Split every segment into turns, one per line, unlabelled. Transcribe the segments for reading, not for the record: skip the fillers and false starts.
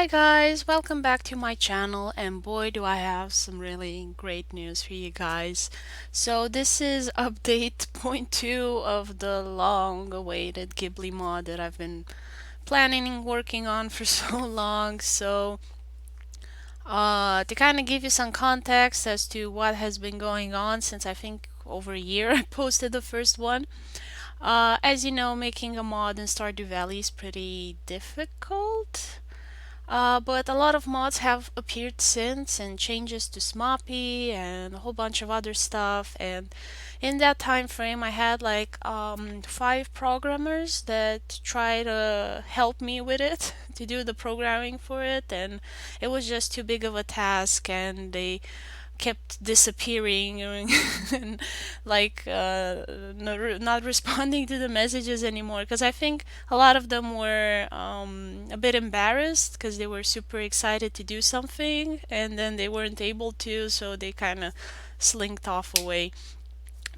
Hi guys, welcome back to my channel, and boy do I have some really great news for you guys. So this is update point 2 of the long awaited Ghibli mod that I've been planning and working on for so long. To kind of give you some context as to what has been going on since I think over a year I posted the first one. As you know, making a mod in Stardew Valley is pretty difficult. But a lot of mods have appeared since, and changes to Smoppy and a whole bunch of other stuff. And in that time frame, I had like 5 programmers that try to help me with it to do the programming for it, and it was just too big of a task, and they kept disappearing and like not responding to the messages anymore, because I think a lot of them were a bit embarrassed because they were super excited to do something and then they weren't able to, so they kind of slinked off away.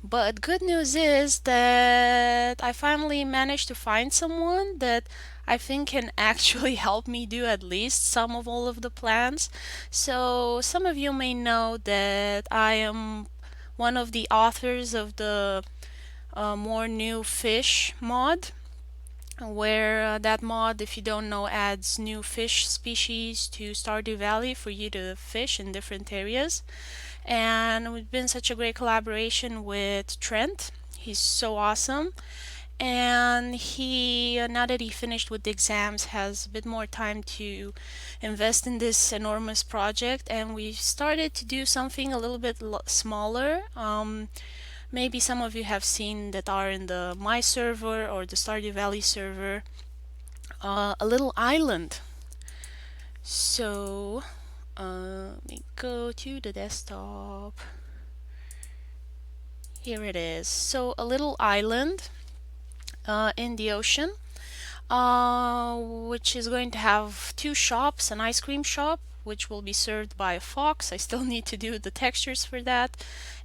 But good news is that I finally managed to find someone that I think can actually help me do at least some of all of the plans. So some of you may know that I am one of the authors of the more new fish mod, where that mod, if you don't know, adds new fish species to Stardew Valley for you to fish in different areas. And it's been such a great collaboration with Trent. He's so awesome. And he, now that he finished with the exams, has a bit more time to invest in this enormous project. And we started to do something a little bit smaller. Maybe some of you have seen that are in the My server or the Stardew Valley server, a little island. So let me go to the desktop. Here it is. So a little island in the ocean, which is going to have 2 shops, an ice cream shop, which will be served by a fox. I still need to do the textures for that.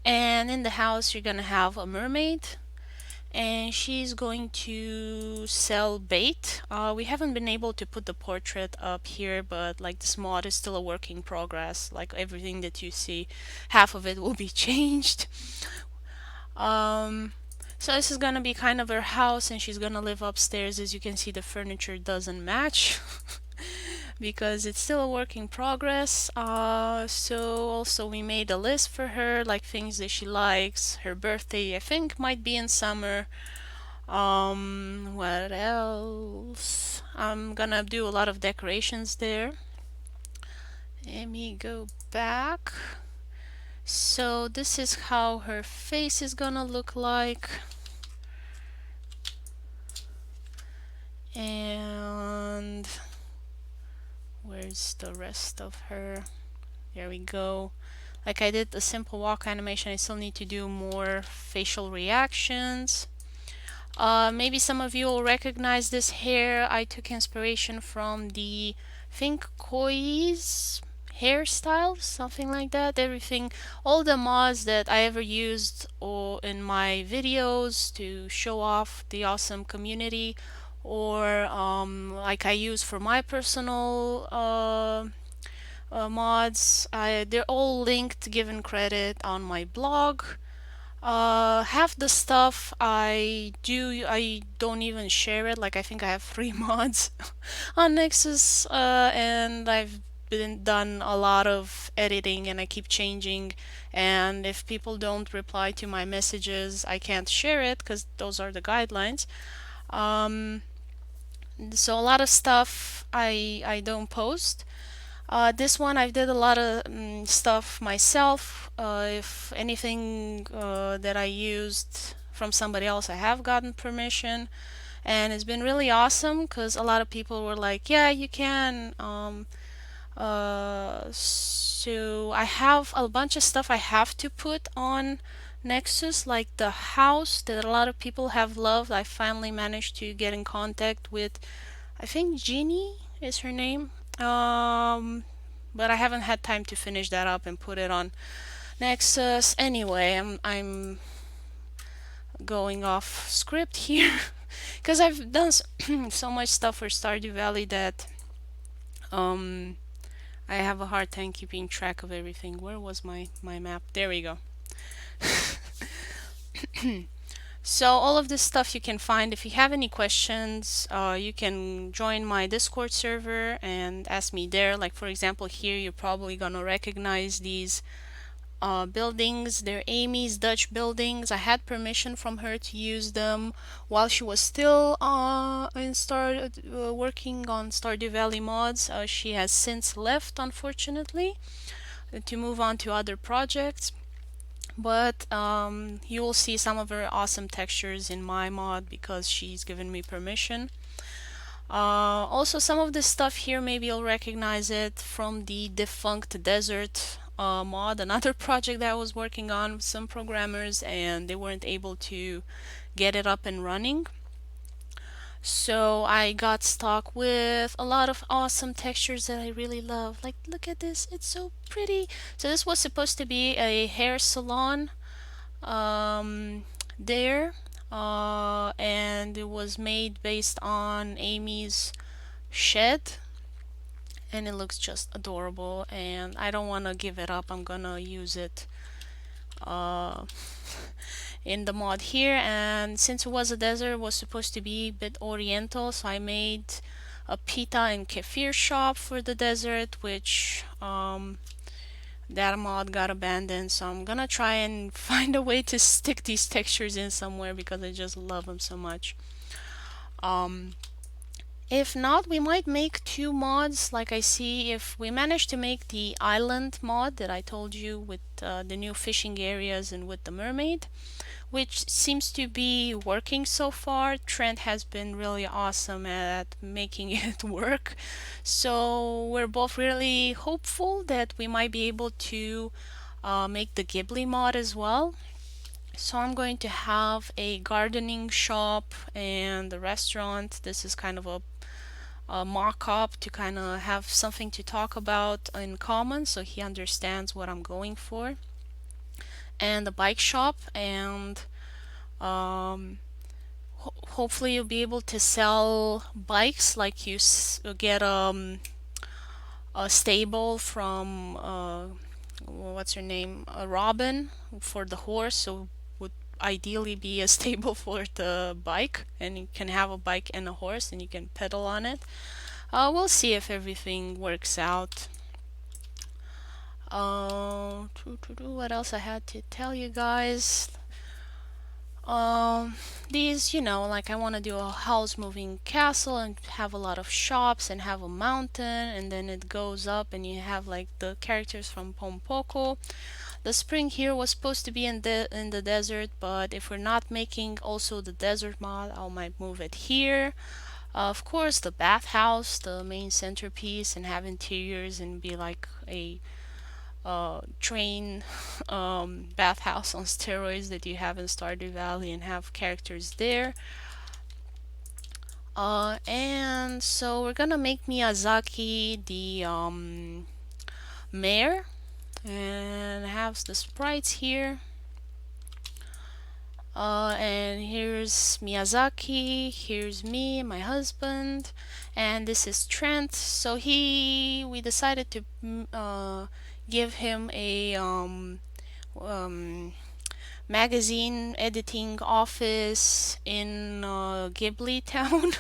And in the house, you're gonna have a mermaid, and she's going to sell bait. We haven't been able to put the portrait up here, but like this mod is still a work in progress. Like everything that you see, half of it will be changed. Um, so this is gonna be kind of her house, and she's gonna live upstairs. As you can see, the furniture doesn't match because it's still a work in progress. So also we made a list for her, like things that she likes. Her birthday, I think, might be in summer. What else? I'm gonna do a lot of decorations there. Let me go back. So this is how her face is gonna look like. And where's the rest of her? There we go. Like I did the simple walk animation, I still need to do more facial reactions. Maybe some of you will recognize this hair. I took inspiration from the, I think, Koi's hairstyle, something like that. Everything, all the mods that I ever used or in my videos to show off the awesome community, or like I use for my personal mods. They're all linked, given credit on my blog. Half the stuff I don't even share it. Like I think I have 3 mods on Nexus, and I've been done a lot of editing, and I keep changing. And if people don't reply to my messages, I can't share it because those are the guidelines. Um, so a lot of stuff I don't post. This one I did a lot of stuff myself. If anything that I used from somebody else, I have gotten permission, and it's been really awesome because a lot of people were like, "Yeah, you can." So I have a bunch of stuff I have to put on Nexus, like the house that a lot of people have loved. I finally managed to get in contact with, I think Jeannie is her name. But I haven't had time to finish that up and put it on Nexus. Anyway, I'm going off script here because I've done so much stuff for Stardew Valley that Um, I have a hard time keeping track of everything. Where was my map? There we go. So all of this stuff you can find. If you have any questions, you can join my Discord server and ask me there. Like for example, here you're probably gonna recognize these buildings. They're Amy's Dutch buildings. I had permission from her to use them while she was still working on Stardew Valley mods. She has since left, unfortunately, to move on to other projects. But you will see some of her awesome textures in my mod because she's given me permission. Also, some of this stuff here, maybe you'll recognize it from the Defunct Desert mod, another project that I was working on with some programmers, and they weren't able to get it up and running. So I got stuck with a lot of awesome textures that I really love. Like, look at this, it's so pretty. So this was supposed to be a hair salon um, there, and it was made based on Amy's shed, and it looks just adorable, and I don't want to give it up. I'm gonna use it uh, in the mod here. And since it was a desert, it was supposed to be a bit oriental, so I made a pita and kefir shop for the desert, which that mod got abandoned. So I'm gonna try and find a way to stick these textures in somewhere because I just love them so much. um, If not, we might make two mods. Like I see, if we manage to make the island mod that I told you with the new fishing areas and with the mermaid, which seems to be working so far. Trent has been really awesome at making it work. So we're both really hopeful that we might be able to make the Ghibli mod as well. So I'm going to have a gardening shop and a restaurant. This is kind of a mock-up to kind of have something to talk about in common so he understands what I'm going for. And a bike shop, and hopefully you'll be able to sell bikes like get a stable from what's her name, Robin, for the horse. So would ideally be a stable for the bike, and you can have a bike and a horse and you can pedal on it. We'll see if everything works out. What else I had to tell you guys? Um, these, like I want to do a house moving castle and have a lot of shops and have a mountain, and then it goes up and you have like the characters from Pompoko. The spring here was supposed to be in the desert, but if we're not making also the desert mod, I might move it here. Of course, the bathhouse, the main centerpiece, and have interiors and be like a train bathhouse on steroids that you have in Stardew Valley and have characters there. And so we're gonna make Miyazaki the mayor and have the sprites here. And here's Miyazaki, here's me, my husband, and this is Trent. So we decided to give him a magazine editing office in Ghibli town.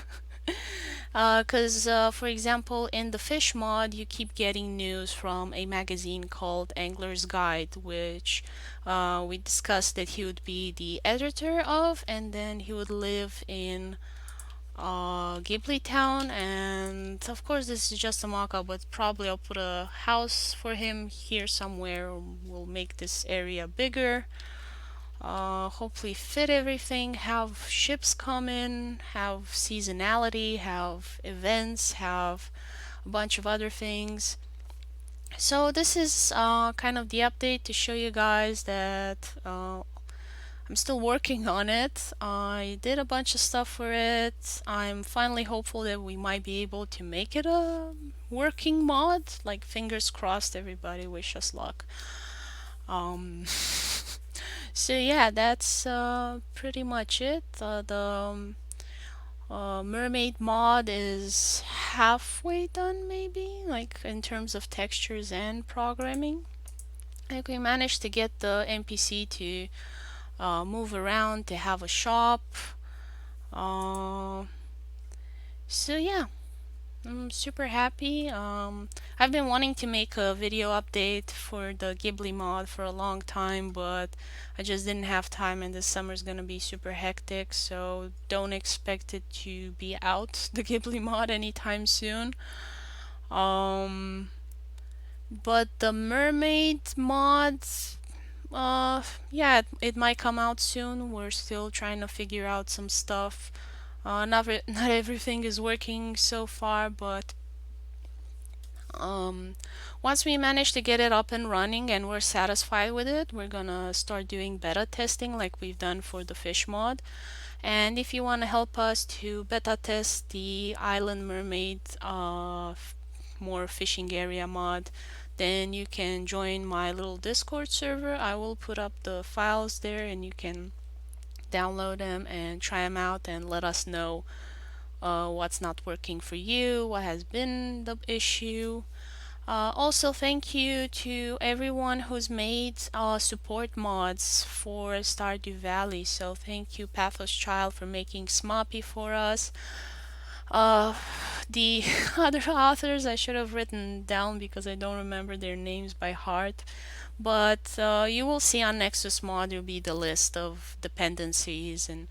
Because, for example, in the fish mod, you keep getting news from a magazine called Angler's Guide, which we discussed that he would be the editor of, and then he would live in Ghibli Town. And of course, this is just a mock-up, but probably I'll put a house for him here somewhere. We'll make this area bigger. Hopefully fit everything, have ships come in, have seasonality, have events, have a bunch of other things. So this is kind of the update to show you guys that I'm still working on it. I did a bunch of stuff for it. I'm finally hopeful that we might be able to make it a working mod. Like, fingers crossed, everybody, wish us luck. Um, so yeah, that's pretty much it. The mermaid mod is halfway done, maybe, like in terms of textures and programming. Like we managed to get the NPC to move around, to have a shop. Uh, so yeah, I'm super happy. I've been wanting to make a video update for the Ghibli mod for a long time, but I just didn't have time, and this summer's gonna be super hectic, so don't expect it to be out, the Ghibli mod, anytime soon. Um, but the Mermaid mods, yeah, it might come out soon. We're still trying to figure out some stuff. Not everything is working so far, but um, once we manage to get it up and running and we're satisfied with it, we're gonna start doing beta testing like we've done for the fish mod. And if you want to help us to beta test the Island Mermaid more fishing area mod, then you can join my little Discord server. I will put up the files there and you can download them and try them out and let us know what's not working for you, what has been the issue. Also, thank you to everyone who's made support mods for Stardew Valley. So thank you, Pathos Child, for making Smoppy for us. Uh, the other authors I should have written down because I don't remember their names by heart. But you will see on Nexus Mod will be the list of dependencies. And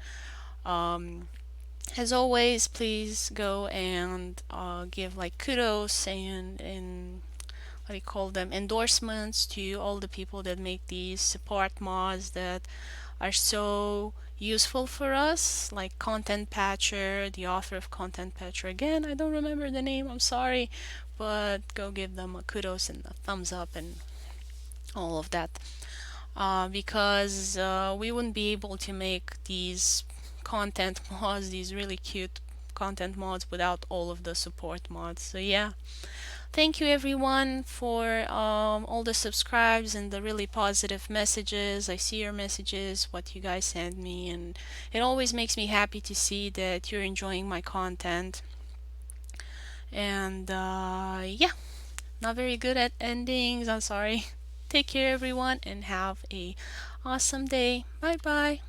as always, please go and give like kudos and what do you call them, endorsements to all the people that make these support mods that are so useful for us, like Content Patcher, the author of Content Patcher. Again, I don't remember the name, I'm sorry, but go give them a kudos and a thumbs up and all of that. Because we wouldn't be able to make these content mods, these really cute content mods, without all of the support mods. So yeah, thank you everyone for all the subscribes and the really positive messages. I see your messages, what you guys send me, and it always makes me happy to see that you're enjoying my content. And yeah, not very good at endings, I'm sorry. Take care everyone and have a awesome day. Bye bye.